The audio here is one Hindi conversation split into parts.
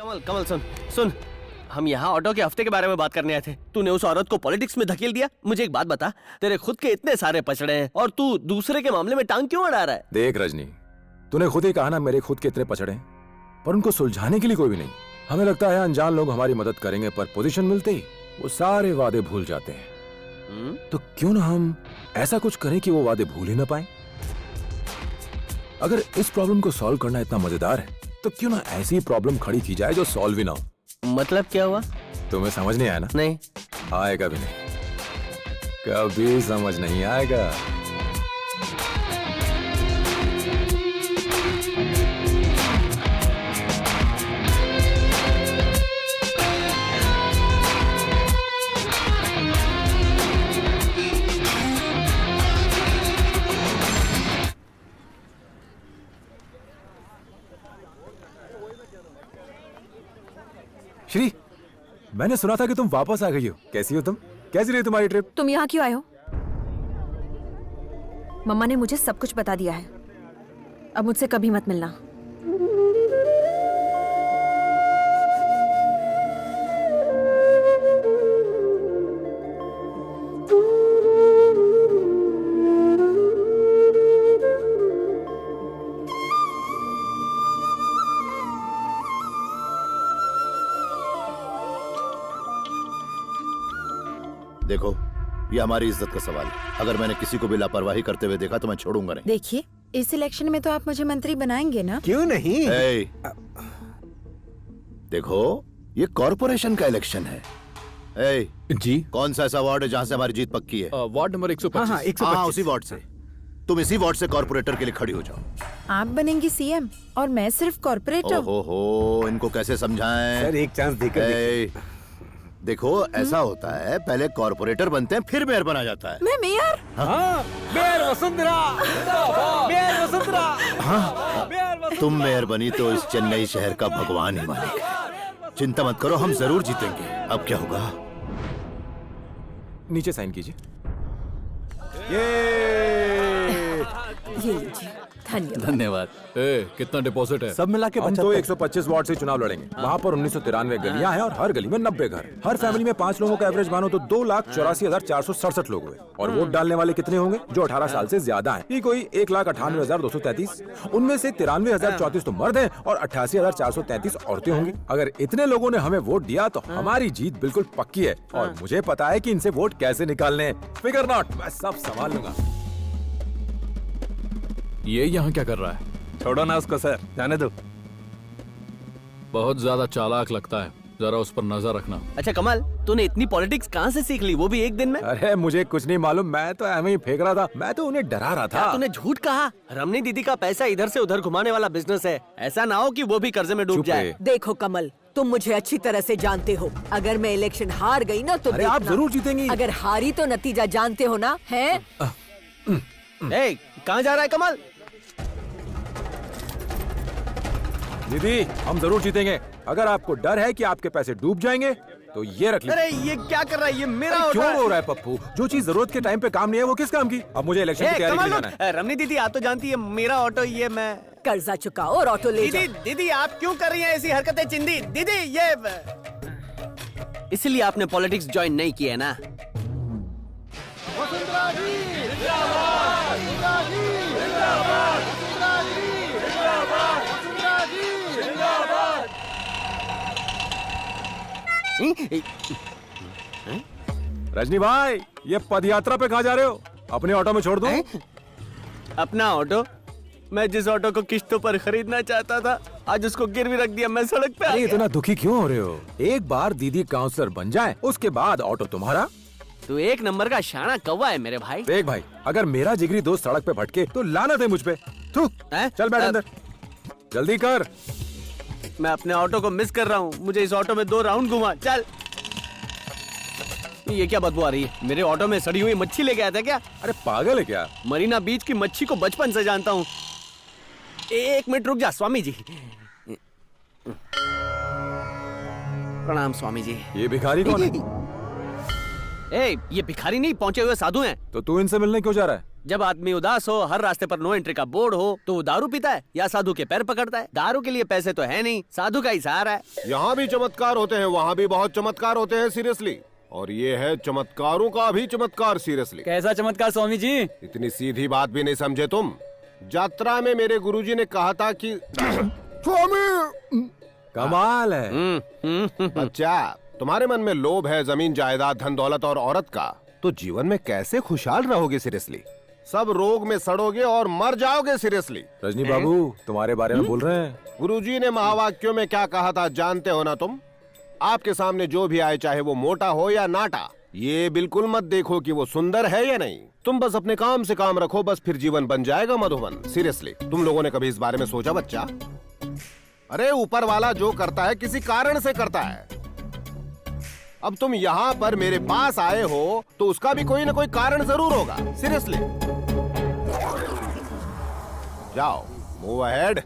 कमल कमल सुन सुन, हम यहाँ ऑटो के हफ्ते के बारे में बात करने आए थे। तूने उस औरत को पॉलिटिक्स में धकेल दिया। मुझे एक बात बता, तेरे खुद के इतने सारे पचड़े हैं और तू दूसरे के मामले में टांग क्यों अड़ा रहा है? देख रजनी, तूने खुद ही कहा ना मेरे खुद के इतने पचड़े हैं, पर उनको सुलझाने के लिए कोई भी नहीं। हमें लगता है अनजान लोग हमारी मदद करेंगे, पर पोजीशन मिलते ही वो सारे वादे भूल जाते हैं। तो क्यों ना हम ऐसा कुछ करें कि वो वादे भूल ही ना पाए। अगर इस प्रॉब्लम को सॉल्व करना इतना मजेदार है, तो क्यों ना ऐसी प्रॉब्लम खड़ी की जाए जो सॉल्व ही ना हो। मतलब क्या हुआ? तुम्हें समझ नहीं आया ना? नहीं आएगा भी नहीं, कभी समझ नहीं आएगा। श्री, मैंने सुना था कि तुम वापस आ गई हो। कैसी हो तुम? कैसी रही तुम्हारी ट्रिप? तुम यहाँ क्यों आए हो? मम्मा ने मुझे सब कुछ बता दिया है। अब मुझसे कभी मत मिलना। देखो, ये हमारी इज्जत का सवाल है। अगर मैंने किसी को भी लापरवाही करते हुए देखा तो मैं छोड़ूंगा नहीं। देखिए, इस इलेक्शन में तो आप मुझे मंत्री बनाएंगे ना? क्यों नहीं? देखो, ये कॉर्पोरेशन का इलेक्शन है। जी, कौन सा ऐसा वार्ड है जहाँ से हमारी जीत पक्की है? Ward number 125। हाँ, 125। हाँ, उसी वार्ड से। तुम इसी वार्ड से कॉर्पोरेटर के लिए खड़ी हो जाओ। आप बनेंगी सीएम और मैं सिर्फ कॉर्पोरेटर। ओहो, इनको कैसे समझाएं? सर, एक चांस देकर देखो, ऐसा होता है, पहले कॉर्पोरेटर बनते हैं, फिर मेयर बना जाता है। मैं मेयर? हाँ, मेयर वसुंधरा, मेयर वसुंधरा। हाँ, तुम मेयर बनी तो इस चेन्नई शहर का भगवान ही मालिक। चिंता मत करो, हम जरूर जीतेंगे। अब क्या होगा? नीचे साइन कीजिए। ये लीजिए, धन्यवाद। धन्यवाद। कितना डिपॉजिट है? सब मिला के हम तो 125 वार्ड से चुनाव लड़ेंगे। वहाँ पर 1993 गलियां हैं और हर गली में 90 घर। हर फैमिली में 5 लोगों का एवरेज मानो तो 2,84,467 लोग हुए। और वोट डालने वाले कितने होंगे जो 18 साल से ज्यादा हैं? ये कोई 1,98,233। उनमें से 93,034 तो मर्द हैं और 88,433 औरतें होंगी। अगर इतने लोगों ने हमें वोट दिया तो हमारी जीत बिल्कुल पक्की है। और मुझे पता है कि इनसे वोट कैसे निकालने हैं। फिकर नॉट, मैं सब संभाल लूंगा। ये यहाँ क्या कर रहा है? छोड़ो ना उसको सर, जाने दो। बहुत ज्यादा चालाक लगता है, जरा उस पर नजर रखना। अच्छा कमल, तूने इतनी पॉलिटिक्स कहाँ से सीख ली, वो भी एक दिन में? अरे मुझे कुछ नहीं मालूम, मैं तो ऐਵੇਂ ही फेंक रहा था। मैं तो उन्हें डरा रहा था। तूने झूठ कहा। रमनी दीदी का पैसा इधर से उधर घुमाने वाला बिजनेस है। ऐसा ना हो कि वो भी कर्जे में डूब चुप जाए। रहे। देखो कमल, तुम मुझे अच्छी तरह से जानते हो। अगर मैं इलेक्शन हार गई ना तो अरे आप देखना। जरूर जीतेंगी। अगर हारी तो नतीजा जानते हो ना? है कहाँ जा रहा है कमल? दीदी, हम जरूर जीतेंगे। अगर आपको डर है कि आपके पैसे डूब जाएंगे तो ये रख लीजिए। अरे ये क्या कर रहा है? ये मेरा अरे ऑटो क्यों है। रो रहा है पप्पू? जो चीज जरूरत के टाइम पे काम नहीं है वो किस काम की? अब मुझे इलेक्शन की तैयारी के लिए जाना है। रमनी दीदी, आप तो जानती है मेरा ऑटो ये मैं। कर्जा चुकाओ और ऑटो ले दीदी जाओ। दीदी, आप क्यों कर रही हैं ऐसी हरकतें? चिंदी दीदी, ये इसलिए आपने पॉलिटिक्स ज्वाइन नहीं किया है ना? रजनी भाई, ये पद यात्रा पे कहाँ जा रहे हो? अपने ऑटो में छोड़ दूं? अपना ऑटो? मैं जिस ऑटो को किश्तों पर खरीदना चाहता था, आज उसको गिरवी रख दिया। मैं सड़क पे आ अरे गया। इतना दुखी क्यों हो रहे हो? एक बार दीदी काउंसलर बन जाए, उसके बाद ऑटो तुम्हारा। तू एक नंबर का शाना कौवा है मेरे भाई। देख भाई, अगर मेरा जिगरी दोस्त सड़क पे भटके तो लानत है मुझ पे। थू, चल बैठ अंदर, जल्दी कर। मैं अपने ऑटो को मिस कर रहा हूँ। मुझे इस ऑटो में 2 राउंड घुमा। चल। ये क्या बदबू आ रही है? मेरे ऑटो में सड़ी हुई मच्छी लेके आया था क्या? अरे पागल है क्या? मरीना बीच की मच्छी को बचपन से जानता हूँ। एक मिनट रुक जा स्वामी जी। प्रणाम स्वामी जी। ये भिखारी कौन है? ए, ये भिखारी नहीं, पहुंचे हुए साधु हैं। तो तू इनसे मिलने क्यों जा रहा है? जब आदमी उदास हो, हर रास्ते पर नो एंट्री का बोर्ड हो, तो वो दारू पीता है या साधु के पैर पकड़ता है? दारू के लिए पैसे तो है नहीं, साधु का ही सहारा है। यहाँ भी चमत्कार होते हैं, वहाँ भी बहुत चमत्कार होते हैं, सीरियसली। और ये है चमत्कारों का भी चमत्कार, सीरियसली। कैसा चमत्कार स्वामी जी? इतनी सीधी बात भी नहीं समझे तुम। यात्रा में मेरे गुरुजी ने कहा था कि स्वामी, कमाल है। बच्चा, तुम्हारे मन में लोभ है जमीन जायदाद, धन दौलत और औरत का, तो जीवन में कैसे खुशहाल रहोगे? सीरियसली, सब रोग में सड़ोगे और मर जाओगे। सीरियसली। रजनी बाबू तुम्हारे बारे में बोल रहे हैं। गुरुजी ने महावाक्यों में क्या कहा था जानते हो ना तुम? आपके सामने जो भी आए, चाहे वो मोटा हो या नाटा, ये बिल्कुल मत देखो कि वो सुंदर है या नहीं। तुम बस अपने काम से काम रखो, बस फिर जीवन बन जाएगा मधुबन। सीरियसली, तुम लोगों ने कभी इस बारे में सोचा बच्चा? अरे ऊपर वाला जो करता है किसी कारण से करता है। अब तुम यहाँ पर मेरे पास आए हो तो उसका भी कोई ना कोई कारण जरूर होगा। सीरियसली, जाओ, मूव अहेड।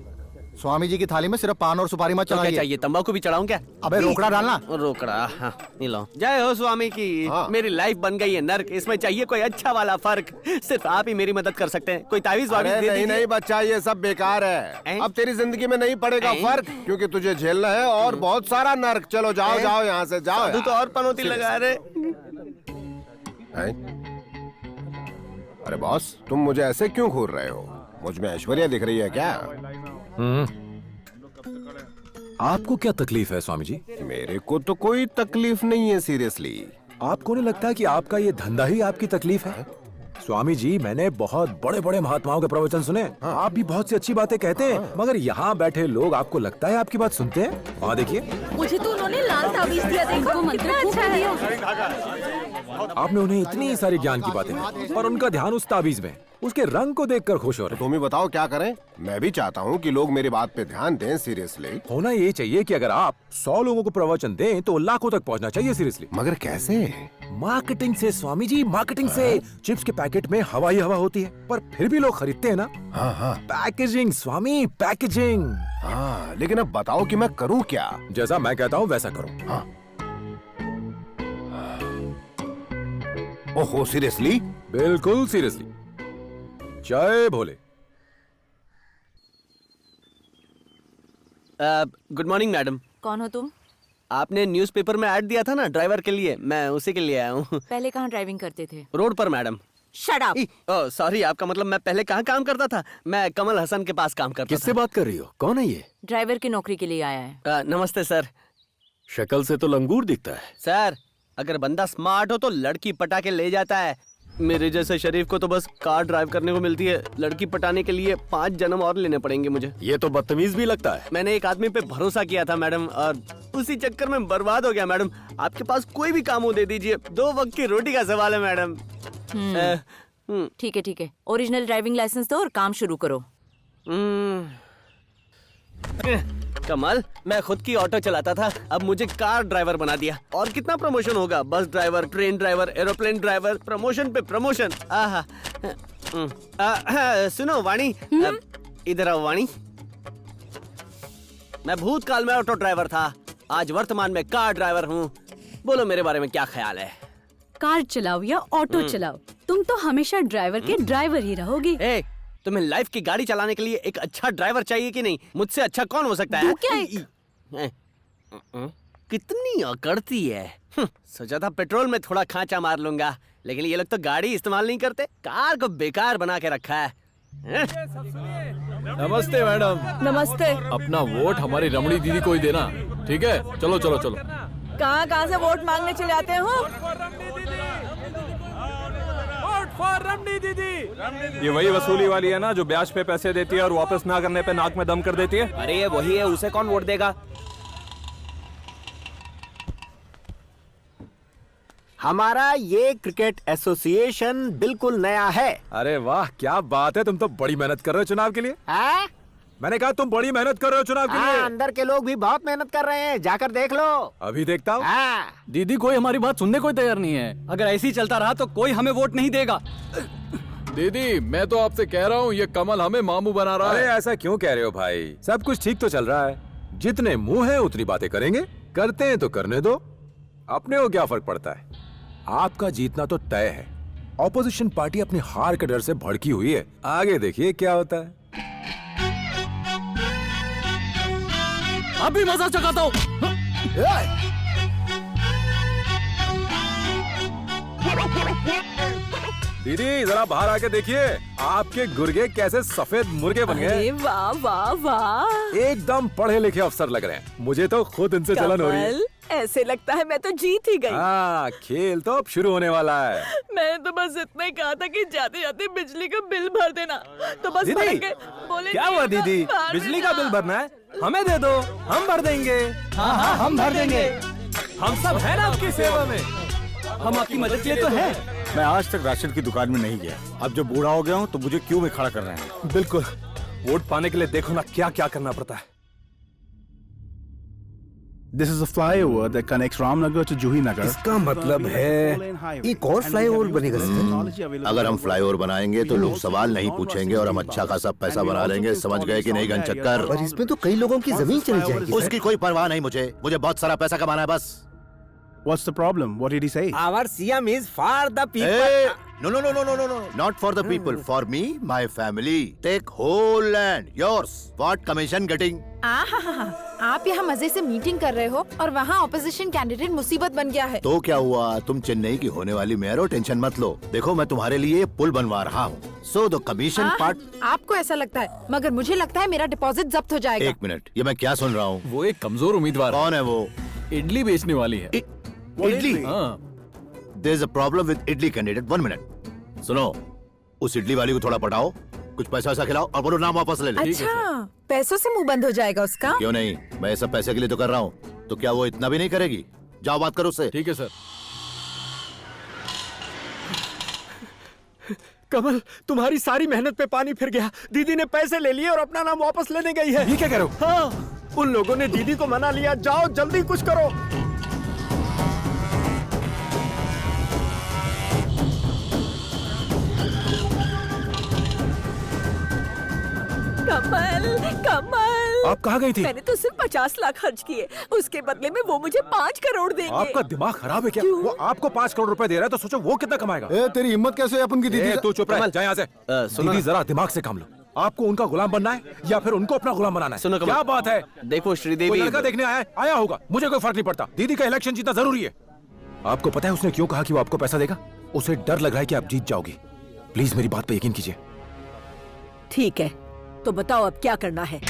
स्वामी जी की थाली में सिर्फ पान और सुपारी मत तो क्या चढ़ाइए। चाहिए, तंबाकू भी चढ़ाऊं क्या? अबे रोकड़ा डालना। रोकड़ा, हाँ, ये लो। जय हो स्वामी की। हाँ। मेरी लाइफ बन गई है नर्क, इसमें चाहिए कोई अच्छा वाला फर्क। सिर्फ आप ही मेरी मदद कर सकते हैं। कोई तावीज वावीज अरे दे नहीं दीजिए। नहीं बच्चा, ये सब बेकार है। अब तेरी जिंदगी में नहीं पड़ेगा हैं? फर्क, क्योंकि तुझे झेलना है और बहुत सारा नर्क। चलो जाओ जाओ यहाँ से, जाओ। साधु तो और पनौती लगा रहे। हैं? अरे बॉस, तुम मुझे ऐसे क्यों घूर रहे हो? मुझ में ऐश्वर्या दिख रही है क्या? आपको क्या तकलीफ है स्वामी जी? मेरे को तो कोई तकलीफ नहीं है, सीरियसली। आपको नहीं लगता कि आपका ये धंधा ही आपकी तकलीफ है? स्वामी जी, मैंने बहुत बड़े बड़े महात्माओं के प्रवचन सुने। आप भी बहुत सी अच्छी बातें कहते हैं, मगर यहाँ बैठे लोग, आपको लगता है आपकी बात सुनते हैं? वहाँ देखिए, मुझे तो उन्होंने लाल ताबीज दिया, देखो कितना अच्छा है। आपने उन्हें इतनी सारी ज्ञान की बातें दी, और उनका ध्यान उस ताबीज में, उसके रंग को देखकर खुश हो रहे। तुम ही बताओ क्या करें? मैं भी चाहता हूँ कि लोग मेरी बात पे ध्यान दें, सीरियसली। होना ये चाहिए कि अगर आप 100 लोगों को प्रवचन दें तो लाखों तक पहुंचना चाहिए, सीरियसली। मगर कैसे? मार्केटिंग से स्वामी जी, मार्केटिंग से। चिप्स के पैकेट में हवा ही हवा होती है, पर फिर भी लोग खरीदते हैं ना। हाँ। पैकेजिंग स्वामी, पैकेजिंग। हाँ, लेकिन अब बताओ कि मैं करूँ क्या? जैसा मैं कहता हूँ वैसा करो। हाँ। ओहो, सीरियसली? बिल्कुल सीरियसली। जय भोले। Good morning madam. कौन हो तुम? आपने न्यूज़पेपर में ऐड दिया था ना ड्राइवर के लिए, मैं उसी के लिए आया हूँ। पहले कहाँ ड्राइविंग करते थे? रोड पर मैडम। Shut up. सॉरी, आपका मतलब मैं पहले कहाँ काम करता था? मैं कमल हसन के पास काम करता किससे बात कर रही हो? कौन है ये? ड्राइवर की नौकरी के लिए आया है। था। नमस्ते सर। शक्ल से तो लंगूर दिखता है। सर, अगर बंदा स्मार्ट हो तो लड़की पटा के ले जाता है। मेरे जैसे शरीफ को तो बस कार ड्राइव करने को मिलती है, लड़की पटाने के लिए 5 जन्म और लेने पड़ेंगे मुझे। ये तो बदतमीज भी लगता है। मैंने एक आदमी पे भरोसा किया था मैडम, और उसी चक्कर में बर्बाद हो गया मैडम। आपके पास कोई भी काम हो दे दीजिए, 2 वक्त की रोटी का सवाल है मैडम। ठीक है। ओरिजिनल ड्राइविंग लाइसेंस दो और काम शुरू करो। कमाल, मैं खुद की ऑटो चलाता था, अब मुझे कार ड्राइवर बना दिया। और कितना प्रमोशन होगा? Bus driver, train driver, aeroplane driver, promotion पे प्रमोशन। सुनो वाणी, इधर आओ वाणी। मैं भूतकाल में ऑटो ड्राइवर था, आज वर्तमान में कार ड्राइवर हूँ। बोलो मेरे बारे में क्या ख्याल है? कार चलाओ या ऑटो चलाओ, तुम तो हमेशा ड्राइवर के ड्राइवर ही रहोगे। तुम्हें लाइफ की गाड़ी चलाने के लिए एक अच्छा ड्राइवर चाहिए कि नहीं? मुझसे अच्छा कौन हो सकता है? तू क्या कितनी अकड़ती है। सोचा था पेट्रोल में थोड़ा खांचा मार लूंगा, लेकिन ये लोग तो गाड़ी इस्तेमाल नहीं करते, कार को बेकार बना के रखा है। नमस्ते मैडम। नमस्ते। अपना वोट हमारी रमणी दीदी को ही देना, ठीक है? चलो चलो चलो। कहाँ से वोट मांगने चले आते हो? ये वही वसूली वाली है ना जो ब्याज पे पैसे देती है और वापस ना करने पे नाक में दम कर देती है? अरे ये वही है, उसे कौन वोट देगा? हमारा ये क्रिकेट एसोसिएशन बिल्कुल नया है। अरे वाह, क्या बात है, तुम तो बड़ी मेहनत कर रहे हो चुनाव के लिए। मैंने कहा तुम बड़ी मेहनत कर रहे हो चुनाव के लिए। अंदर के लोग भी बहुत मेहनत कर रहे हैं, जाकर देख लो। अभी देखता हूँ। दीदी कोई हमारी बात सुनने को तैयार नहीं है। अगर ऐसे ही चलता रहा तो कोई हमें वोट नहीं देगा। दीदी, मैं तो आपसे कह रहा हूँ, ये कमल हमें मामू बना रहा अरे है। ऐसा क्यों कह रहे हो भाई? सब कुछ ठीक तो चल रहा है। जितने मुंह है उतनी बातें करेंगे, करते हैं तो करने दो, अपने को क्या फर्क पड़ता है। आपका जीतना तो तय है, ऑपोजिशन पार्टी अपनी हार के डर से भड़की हुई है। आगे देखिए क्या होता है। अभी मजा चखाता हूँ। दीदी जरा बाहर आके देखिए, आपके गुर्गे कैसे सफेद मुर्गे बन गए। अरे वाह वाह वाह, एकदम पढ़े लिखे अफसर लग रहे हैं। मुझे तो खुद इनसे जलन हो रही है। कमल, ऐसे लगता है मैं तो जीत ही गई। हाँ, खेल तो अब शुरू होने वाला है। मैंने तो बस इतना ही कहा था कि जाते जाते बिजली का बिल भर देना, तो बस दीदी, भर के बोले क्या हुआ दीदी? बिजली का बिल भरना है, हमें दे दो, हम भर देंगे। हाँ हम भर देंगे। हम सब है ना आपकी सेवा में। हम आपकी मदद के लिए तो हैं। मैं आज तक राशन की दुकान में नहीं गया, अब जब बूढ़ा हो गया हूँ तो मुझे क्यों में खड़ा कर रहे हैं। बिल्कुल, वोट पाने के लिए देखो ना क्या क्या करना पड़ता है। This is a flyover that connects Ramnagar to Juhinagar. इसका मतलब है एक और फ्लाईओवर बनेगा सर। अगर हम फ्लाईओवर बनाएंगे तो लोग सवाल नहीं पूछेंगे और हम अच्छा खासा पैसा बना लेंगे। समझ गए कि नहीं गनचक्कर? पर इसमें तो कई लोगों की जमीन चली जाएगी। उसकी कोई परवाह नहीं, मुझे बहुत सारा पैसा कमाना है बस। What's the problem? What did he say? Our CM is for the people. No, not for the people. For me, my family. Take whole land. Yours. What commission getting? आप यहाँ मजे से मीटिंग कर रहे हो और वहाँ ऑपोजिशन कैंडिडेट मुसीबत बन गया है। तो क्या हुआ? तुम चेन्नई की होने वाली मेयर हो, टेंशन मत लो। देखो मैं तुम्हारे लिए पुल बनवा रहा हूँ। So the commission part. आपको ऐसा लगता है, मगर मुझे लगता है मेरा डिपॉजिट जब्त हो जाएगा। एक मिनट, ये मैं क्या सुन रहा हूँ? वो एक कमजोर उम्मीदवार। कौन है वो? इडली बेचने वाली है। इडली? हाँ। There's a problem with idli candidate. 1 minute सुनो, उस इडली वाली को थोड़ा पटाओ, कुछ पैसा वैसा खिलाओ और बोलो नाम वापस ले ले। अच्छा, पैसों से मुंह बंद हो जाएगा उसका? क्यों नहीं, मैं ये सब पैसे के लिए तो कर रहा हूँ। तो क्या वो इतना भी नहीं करेगी? जाओ बात करो उससे। ठीक है सर। कमल, तुम्हारी सारी मेहनत पे पानी फिर गया। दीदी ने पैसे ले लिए और अपना नाम वापस लेने गई है। ये क्या कह रहे हो? हाँ, उन लोगों ने दीदी को मना लिया। जाओ जल्दी कुछ करो। कमल, कमल, आप कहाँ गई थी? मैंने तो सिर्फ 50 लाख खर्च किए, उसके बदले में वो मुझे 5 करोड़ देंगे। आपका दिमाग खराब है क्या? वो आपको 5 करोड़ रुपए दे रहा है तो सोचो वो कितना कमाएगा। तेरी हिम्मत कैसे है अपन की दीदी? तू चुप रह, जा यहाँ से। दीदी जरा दिमाग से काम लो। आपको उनका गुलाम बनना है या फिर उनको अपना गुलाम बनाना है? सुनो क्या बात है? देखो श्रीदेवी, कोई लड़का देखने आया होगा, मुझे कोई फर्क नहीं पड़ता। दीदी का इलेक्शन जीतना जरूरी है। आपको पता है उसने क्यों कहा कि वो आपको पैसा देगा? उसे डर लग रहा है कि आप जीत जाओगी। प्लीज मेरी बात पे यकीन कीजिए। ठीक है, तो बताओ अब क्या करना है?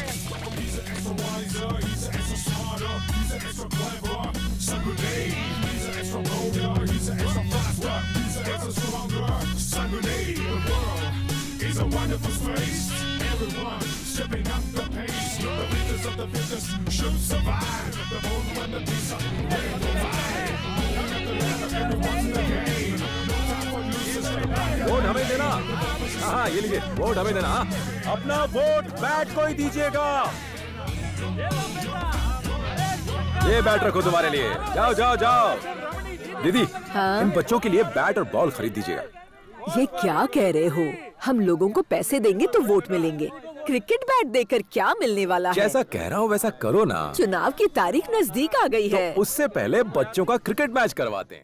वोट हमें देना। हाँ ये लीजिए, वोट हमें देना। अपना वोट बैट को ही दीजिएगा। ये बैट रखो तुम्हारे लिए। जाओ जाओ जाओ। दीदी, इन बच्चों के लिए बैट और बॉल खरीद दीजिएगा। ये क्या कह रहे हो? हम लोगों को पैसे देंगे तो वोट मिलेंगे। क्रिकेट बैट देकर क्या मिलने वाला है? जैसा कह रहा हूँ वैसा करो ना। चुनाव की तारीख नजदीक आ गई है। तो उससे पहले बच्चों का क्रिकेट मैच करवाते हैं।